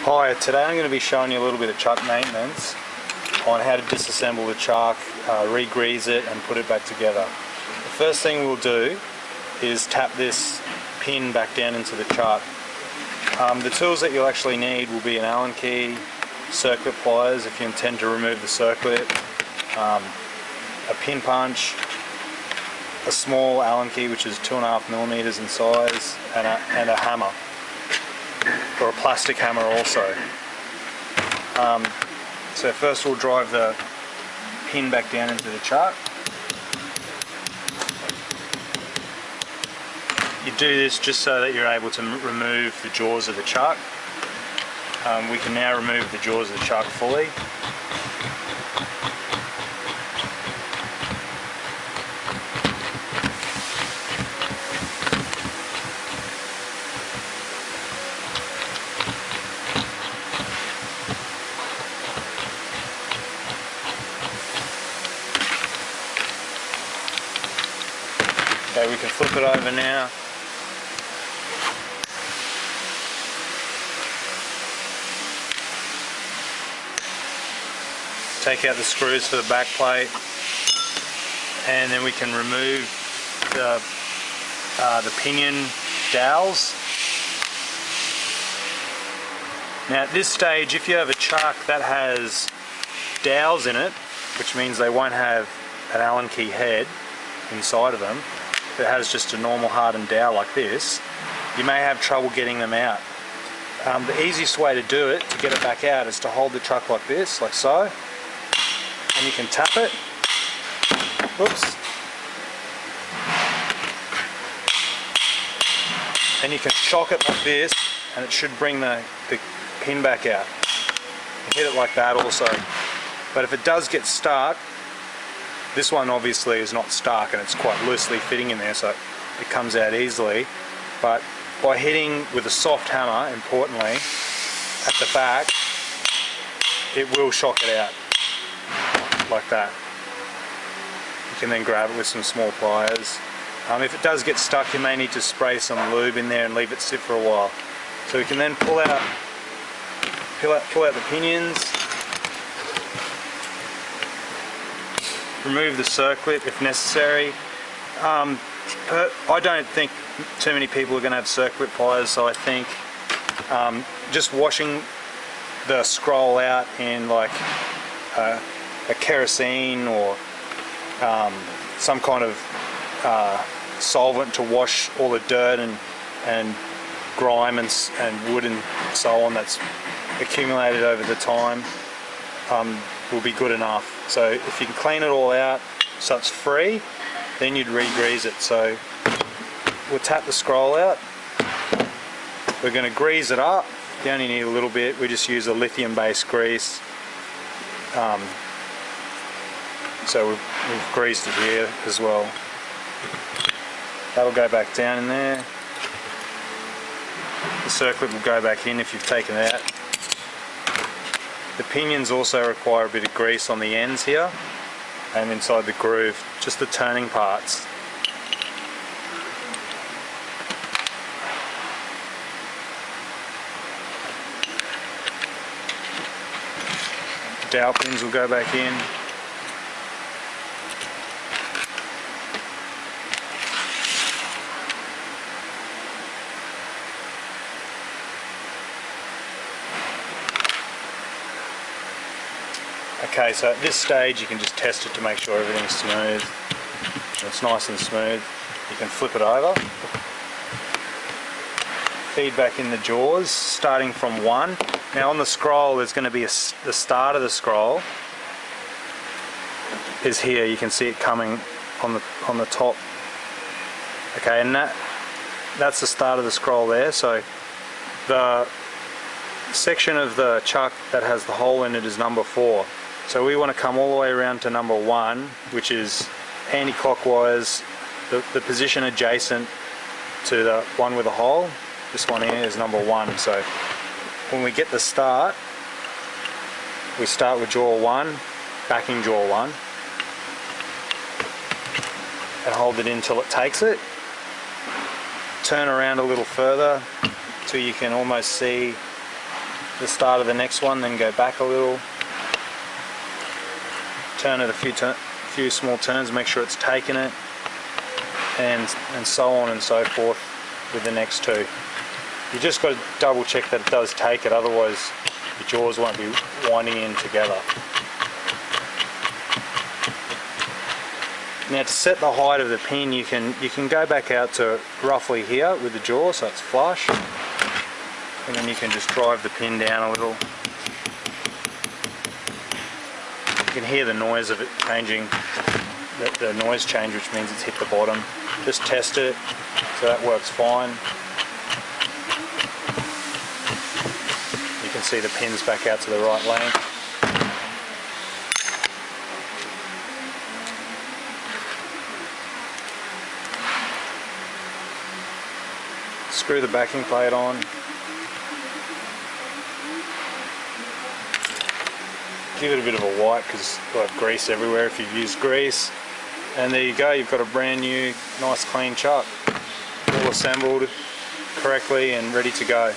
Hi, today I'm going to be showing you a little bit of chuck maintenance on how to disassemble the chuck, re-grease it and put it back together. The first thing we'll do is tap this pin back down into the chuck. The tools that you'll actually need will be an Allen key, circlip pliers if you intend to remove the circlip, a pin punch, a small Allen key which is 2.5mm in size, and a hammer, or a plastic hammer also. So first we'll drive the pin back down into the chuck. You do this just so that you're able to remove the jaws of the chuck. We can now remove the jaws of the chuck fully. Okay, we can flip it over now. Take out the screws for the back plate, and then we can remove the pinion dowels. Now at this stage, if you have a chuck that has dowels in it, which means they won't have an Allen key head inside of them, if it has just a normal hardened dowel like this, you may have trouble getting them out. The easiest way to do it, to get it back out, is to hold the chuck like this, like so, and you can tap it. Whoops. And you can shock it like this, and it should bring the pin back out. You hit it like that also. But if it does get stuck, this one obviously is not stuck and it's quite loosely fitting in there, so it comes out easily. But by hitting with a soft hammer, importantly, at the back, it will shock it out, like that. You can then grab it with some small pliers. If it does get stuck, you may need to spray some lube in there and leave it sit for a while. So we can then pull out the pinions, remove the circlip if necessary. I don't think too many people are going to have circlip pliers, so I think just washing the scroll out in like a kerosene or some kind of solvent to wash all the dirt and grime and wood and so on that's accumulated over the time will be good enough. So if you can clean it all out so it's free, then you'd re-grease it. So we'll tap the scroll out. We're going to grease it up. You only need a little bit. We just use a lithium based grease. So we've greased it here as well. That'll go back down in there. The circlip will go back in if you've taken it out. The pinions also require a bit of grease on the ends here and inside the groove, just the turning parts. Dowel pins will go back in. Okay, so at this stage you can just test it to make sure everything's smooth. When it's nice and smooth, you can flip it over. Feed back in the jaws, starting from 1. Now on the scroll there's going to be the start of the scroll is here. You can see it coming on the top. Okay, and that's the start of the scroll there. So the section of the chuck that has the hole in it is number 4. So we want to come all the way around to number 1, which is anti-clockwise, the position adjacent to the one with a hole. This one here is number 1. So when we get the start, we start with jaw 1, backing jaw 1, and hold it in until it takes it. Turn around a little further till you can almost see the start of the next one, then go back a little, turn it a few small turns, make sure it's taken it, and so on and so forth with the next two. You just got to double check that it does take it, otherwise the jaws won't be winding in together. Now, to set the height of the pin, you can go back out to roughly here with the jaw, so it's flush, and then you can just drive the pin down a little. You can hear the noise of it changing, the noise change, which means it's hit the bottom. Just test it, so that works fine. You can see the pin's back out to the right length. Screw the backing plate on. Give it a bit of a wipe because you'll have grease everywhere if you've used grease. And there you go, you've got a brand new, nice clean chuck. All assembled correctly and ready to go.